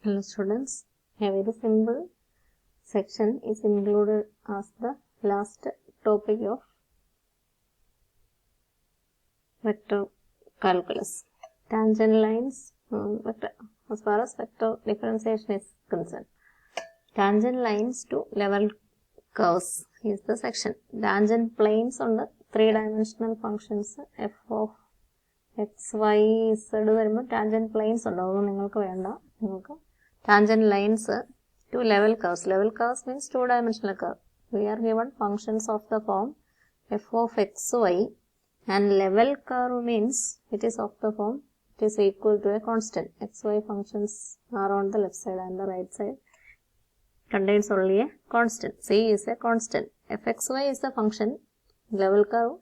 Hello students, a very simple section is included as the last topic of vector calculus. Tangent lines, as far as vector differentiation is concerned. Tangent lines to level curves is the section. Tangent planes on the three-dimensional functions f of x, y, z വരുമ്പോൾ tangent planes ഉണ്ടാവും. നിങ്ങൾക്ക് വേണ്ട. നിങ്ങൾക്ക് tangent lines to level curves. Level curves means two-dimensional curve. We are given functions of the form f of x, y, and level curve means it is of the form it is equal to a constant. X, y functions are on the left side and the right side contains only a constant. C is a constant. fxy is the function. Level curve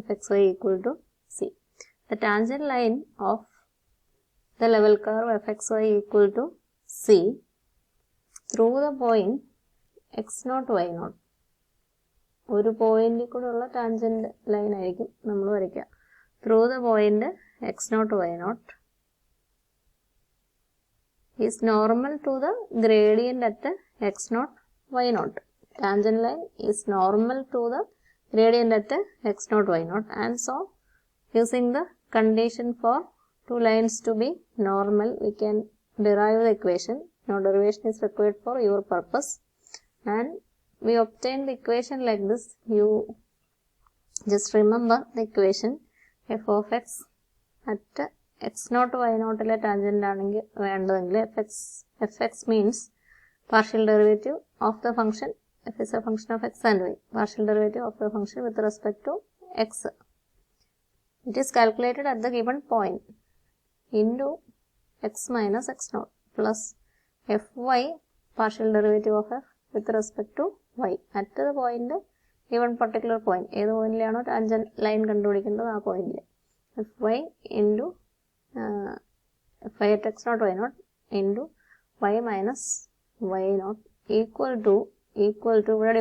fxy equal to c. The tangent line of the level curve fxy equal to c through the point x0, y0. ഒരു പോയിന്റിൽ കൂടെയുള്ള tangent line ആയിരിക്കും നമ്മൾ വരയ്ക്കുക. Through the point x0, y0 is normal to the gradient at x0, y0. Tangent line is normal to the gradient at x0, y0, and so using the condition for two lines to be normal, we can derive the equation. No derivation is required for your purpose, and we obtain the equation like this. You just remember the equation f of x at x0, y0 ലെ tangent ആണെങ്കിൽ വേണ്ടതെങ്കിൽ fx means partial derivative of the function. F is a function of x and y. Partial derivative of the function with respect to x. It is calculated at the given point into x minus x0 plus fy partial derivative of f with respect to y at the point given particular point. ഏത് പോയിന്റിലാണോ tangent line കണ്ടുപിടിക്കേണ്ടത് ആ പോയിന്റിൽ fy into fy at x0, y0 into y minus y0 equal to ഇവിടെ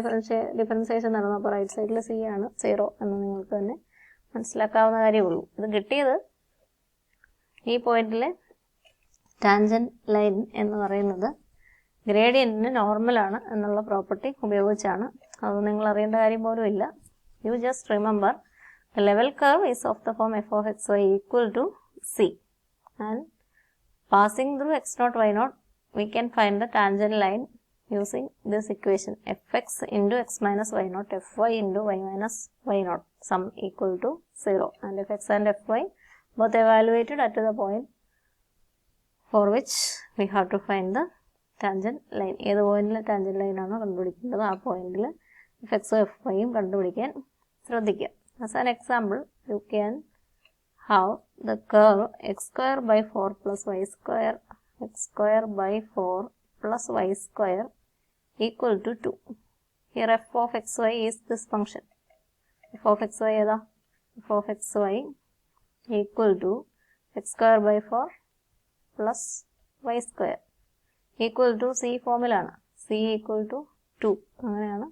differentiation നടന്നപ്പോൾ right സൈഡിൽ c ആണ് 0 എന്ന് നിങ്ങൾക്ക് തന്നെ മനസ്സിലാക്കാവുന്ന കാര്യമുള്ളൂ. ഇത് കിട്ടിയത് ഈ പോയിന്റിലെ ടാൻജന്റ് ലൈൻ എന്ന് പറയുന്നത് ഗ്രേഡിയന്റിന് നോർമലാണ് എന്നുള്ള പ്രോപ്പർട്ടി ഉപയോഗിച്ചാണ്. അത് നിങ്ങൾ അറിയേണ്ട കാര്യം പോലും ഇല്ല. You just remember the level curve is of the form f of x y equal to c, and passing through x0, y0 we can find the tangent line using this equation fx into x minus y0, fy into y minus y0, sum equal to 0, and fx and fy both evaluated at the point for which we have to find the tangent line. ഏത് പോയിന്റിലെ tangent line ആണോ കണ്ടുപിടിക്കേണ്ടത് ആ പോയിന്റിൽ fxഉം fyയും കണ്ടുപിടിക്കാൻ ശ്രദ്ധിക്കുക. As an example, you can have the curve x square by 4 plus y square, x square by 4 plus y square equal to 2. Here f of xy is this function. f of xy ഏതാ? f of xy equal to x square by 4 plus y square equal to c ഫോമിലാണ്. c equal to 2 അങ്ങനെയാണ്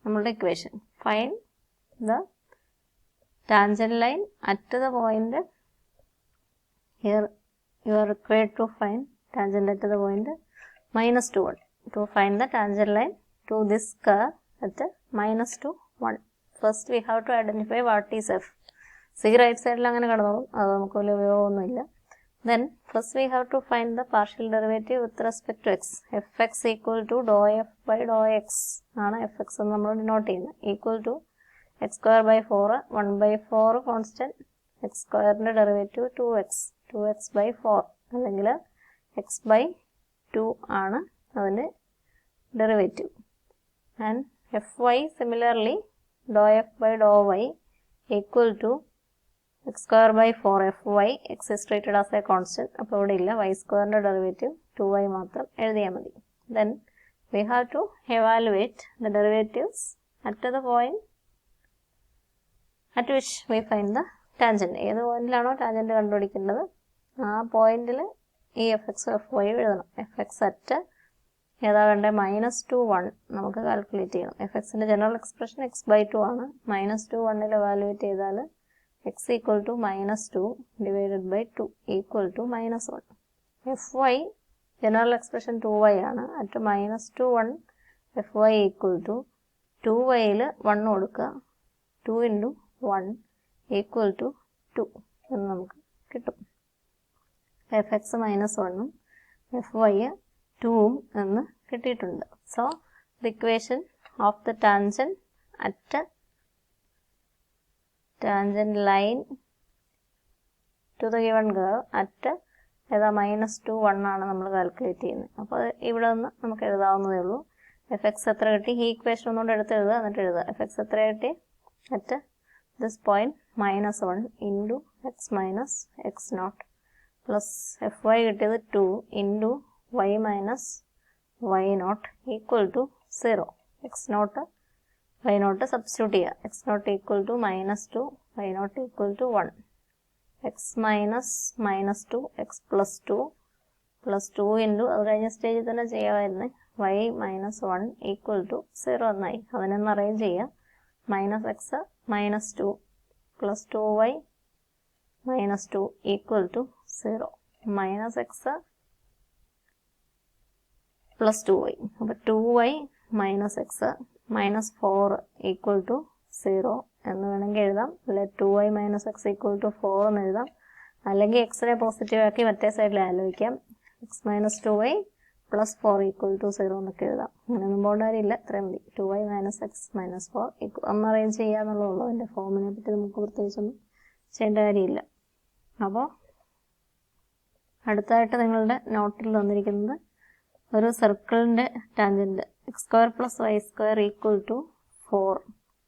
നമ്മളുടെ equation. Find the tangent line at the point. Here you are required to find tangent at the point minus 2, 1. To find the tangent line to this curve at minus 2, 1. First we have to identify what is f. c right side അങ്ങനെ കടന്നോളും, അത് നമുക്ക് വലിയ ഉപയോഗമൊന്നുമില്ല. Then first we have to find the partial derivative with respect to x. fx equal to dou f by dou x ആണ് fx എന്ന് നമ്മൾ denote ചെയ്യുന്നത്. Equal to x square by 4, 1 by 4 constant, x squareന്റെ derivative 2x by 4 അല്ലെങ്കിൽ x by 2 ആണ് അതിൻ്റെ derivative. And fy similarly dou f by dou y equal to x square by 4 fy, x is treated as a constant, അപ്പോൾ ഇവിടെ ഇല്ല, y squareന്റെ derivative 2y മാത്രം എഴുതിയാൽ മതി. Then we have to evaluate the derivatives at the point at which we find the tangent. ഏത് പോയിന്റിലാണോ tangent കണ്ടുപിടിക്കേണ്ടത് ആ പോയിന്റിൽ ഈ fx fy എഴുതണം. fx at ഏതാ വേണ്ടത്? -2, 1 നമുക്ക് കാൽക്കുലേറ്റ് ചെയ്യണം. fxന്റെ ജനറൽ എക്സ്പ്രഷൻ x by 2 ആണ്. -2, 1ൽ എവാലുവേറ്റ് ചെയ്താൽ x equal to -2 divided by 2 equal to -1. fy general expression 2y ആണ്. അറ്റ് -2 1 fy ഈക്വൽ ടു 2yയിൽ 1 കൊടുക്കുക, 2 × 1 ഈക്വൽ ടു 2 എന്ന് നമുക്ക് കിട്ടും. fx -1 ഉം fy 2ഉം എന്ന് കിട്ടിയിട്ടുണ്ട്. So the equation of the tangent at tangent line to the given curve at ഏതാ -2 1 ആണ് നമ്മൾ കാൽക്കുലേറ്റ് ചെയ്യുന്നത്. അപ്പോൾ ഇവിടെ നിന്ന് നമുക്ക് എഴുതാവുന്നതേ ഉള്ളൂ. എഫ് എക്സ് എത്ര കിട്ടി, ഈ ഇക്വേഷൻ ഒന്നുകൊണ്ട് എടുത്ത് എഴുതുക, എന്നിട്ട് എഴുതുക. എഫ് എക്സ് എത്ര കിട്ടി, at this point -1 into X minus X naught plus F Y കിട്ടിയത് 2 into Y minus Y naught equal to 0. X naught Y naught substitute ചെയ്യുക. X naught equal to -2, Y naught equal to 1. X minus -2 X plus 2 into അത് കഴിഞ്ഞ സ്റ്റേജിൽ തന്നെ ചെയ്യാമായിരുന്നേ, Y -1 equal to 0 എന്നായി. അതിനൊന്ന് arrange ചെയ്യുക. -x -2 plus 2y -2 equal to 0. -x plus 2y, അപ്പോൾ 2y -x -4 equal to 0 എന്ന് വേണമെങ്കിൽ എഴുതാം. അല്ലെ 2y - x ഈക്വൽ ടു 4 എന്ന് എഴുതാം. അല്ലെങ്കിൽ എക്സിനെ പോസിറ്റീവ് ആക്കി മറ്റേ സൈഡിൽ ആലോചിക്കാം. x - 2y plus 4 equal to 0 എന്നൊക്കെ എഴുതാം. അങ്ങനെയൊന്നും പോകേണ്ട കാര്യമില്ല, ഇത്രയും മതി. 2y - x -4 ഒന്ന് അറേഞ്ച് ചെയ്യാന്നുള്ളൂ. അതിൻ്റെ ഫോമിനെ പറ്റി നമുക്ക് പ്രത്യേകിച്ചൊന്നും ചെയ്യേണ്ട കാര്യമില്ല. അപ്പോൾ അടുത്തായിട്ട് നിങ്ങളുടെ നോട്ടിൽ തന്നിരിക്കുന്നത് ഒരു സർക്കിളിൻ്റെ tangent x² + y² equal to 4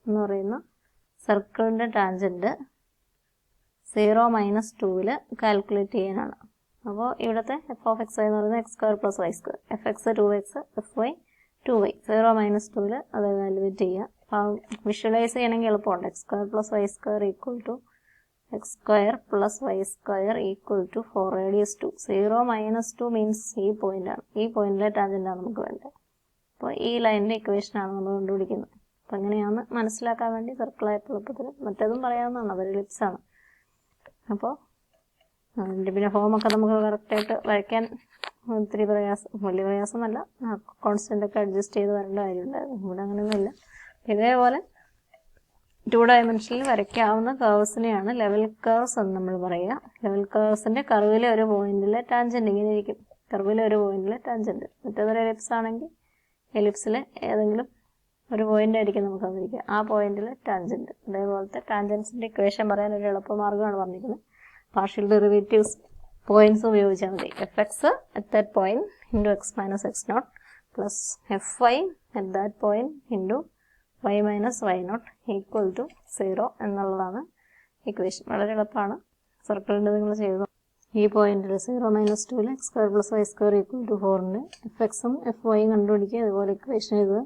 എന്ന് പറയുന്ന സർക്കിളിൻ്റെ ടാൻജൻറ്റ് 0 - 2ൽ കാൽക്കുലേറ്റ് ചെയ്യാനാണ്. അപ്പോൾ ഇവിടുത്തെ f(x, y) എന്ന് പറയുന്നത് x² + y², fx 2x, fy 2y. 0 - 2ൽ അത് വാല്യുവേറ്റ് ചെയ്യുക. അപ്പോൾ വിഷ്വലൈസ് ചെയ്യണമെങ്കിൽ എളുപ്പമുണ്ട്. x² + y² equal to x² + y² equal to 4 radius 2. 0 - 2 means ഈ പോയിൻ്റാണ്. ഈ പോയിന്റിലെ ടാൻജൻ്റാണ് നമുക്ക് വേണ്ടത്. അപ്പോൾ ഈ ലൈനിൻ്റെ ഇക്വേഷനാണ് നമ്മൾ കണ്ടുപിടിക്കുന്നത്. അപ്പോൾ എങ്ങനെയാണെന്ന് മനസ്സിലാക്കാൻ വേണ്ടി സർക്കിളായപ്പോൾ എളുപ്പത്തിൽ മറ്റേതും പറയാവുന്നതാണ്, അതൊരു ലിപ്സാണ്. അപ്പോൾ അതിൻ്റെ പിന്നെ ഫോമൊക്കെ നമുക്ക് കറക്റ്റായിട്ട് വരയ്ക്കാൻ ഒത്തിരി വലിയ പ്രയാസമല്ല. കോൺസ്റ്റൻ്റൊക്കെ അഡ്ജസ്റ്റ് ചെയ്ത് വരേണ്ട കാര്യമുണ്ടായിരുന്നു. ഇവിടെ അങ്ങനെയൊന്നുമില്ല. ഇതേപോലെ 2 ഡയമെൻഷനിൽ വരയ്ക്കാവുന്ന കർവ്സിനെയാണ് ലെവൽ കർവ്സ് എന്ന് നമ്മൾ പറയുക. ലെവൽ കർവ്സിൻ്റെ കർവിലെ ഒരു പോയിന്റിലെ ടാൻജൻറ്റ് ഇങ്ങനെ ഇരിക്കും. കർവിലെ ഒരു പോയിന്റിലെ ടാൻജൻറ്റ്. മറ്റേതൊരു എലിപ്സ് ആണെങ്കിൽ എലിപ്സിലെ ഏതെങ്കിലും ഒരു പോയിന്റ് ആയിരിക്കും നമുക്ക് തന്നിരിക്കുക. ആ പോയിന്റിൽ ടാൻജൻറ്റ്. അതേപോലത്തെ ടാൻജൻസിൻ്റെ ഇക്വേഷൻ പറയാൻ ഒരു എളുപ്പമാർഗ്ഗമാണ് പറഞ്ഞിരിക്കുന്നത്. പാർഷ്യൽ ഡെറിവേറ്റീവ്സ് പോയിന്റ്സ് ഉപയോഗിച്ചാൽ മതി. fx at that point into x minus x naught plus fy at that point into y minus y naught equal to 0 എന്നുള്ളതാണ് ഇക്വേഷൻ. വളരെ എളുപ്പമാണ്. സർക്കിളിൻ്റെ നിങ്ങൾ ചെയ്തു. ഈ പോയിന്റിൽ 0 - 2ൽ x² + y² ഈക്വൽ ടു 4ൻ്റെ fxഉം fyയും കണ്ടുപിടിക്കുക. അതുപോലെ ഇക്വേഷൻ എഴുതുക.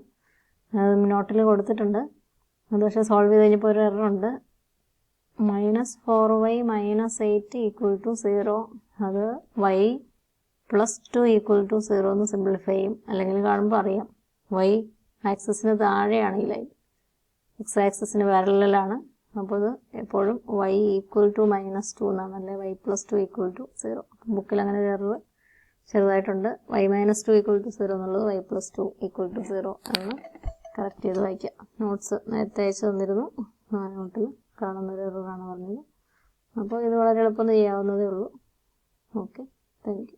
അത് നോട്ടിൽ കൊടുത്തിട്ടുണ്ട്. അത് പക്ഷേ സോൾവ് ചെയ്ത് കഴിഞ്ഞപ്പോൾ ഒരു എററുണ്ട്. -4y - 8 equal to 0. അത് y + 2 ഈക്വൽ ടു 0 എന്ന് സിംപ്ലിഫൈ ചെയ്യും. അല്ലെങ്കിൽ കാണുമ്പോൾ അറിയാം y ആക്സിസിന് താഴെയാണ് ഈ ലൈൻ, എക്സ് ആക്സിസിന് പാരലലാണ്. അപ്പോൾ ഇത് എപ്പോഴും y ഈക്വൽ ടു -2 എന്നാണ്, അല്ലെ y + 2 ഈക്വൽ ടു 0. ബുക്കിൽ അങ്ങനെ ഒരു എറർ ചെറുതായിട്ടുണ്ട്. y - 2 ഈക്വൽ ടു 0 എന്നുള്ളത് y + 2 ഈക്വൽ ടു 0 എന്ന് കറക്റ്റ് ചെയ്ത് വായിക്കുക. നോട്ട്സ് നേരത്തെ അയച്ചു തന്നിരുന്നു. ആ നോട്ടിൽ കാണുന്നൊരു എററാണ് പറഞ്ഞത്. അപ്പോൾ ഇത് വളരെ എളുപ്പം ചെയ്യാവുന്നതേ ഉള്ളൂ. Okay, thank you.